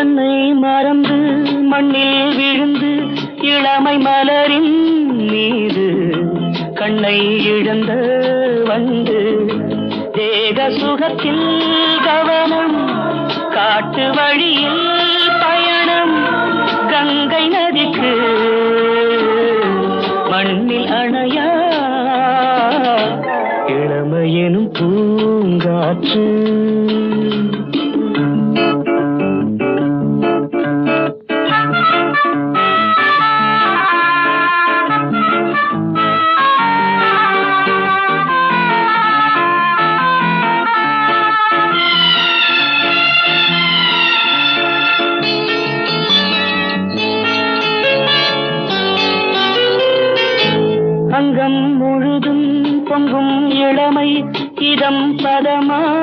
தன்னை மறந்து மண்ணில் விழுந்து இளமை மலரின் மீது கண்ணை இழந்த வந்து தேக சுகத்தில் கவனம் காட்டு வழியில் பயணம் கங்கை நதிக்கு மண்ணில் அணையா இளமையெனும் பூங்காற்று. அங்கம் முழுதும் பொங்கும் இளமை இதம் பதம்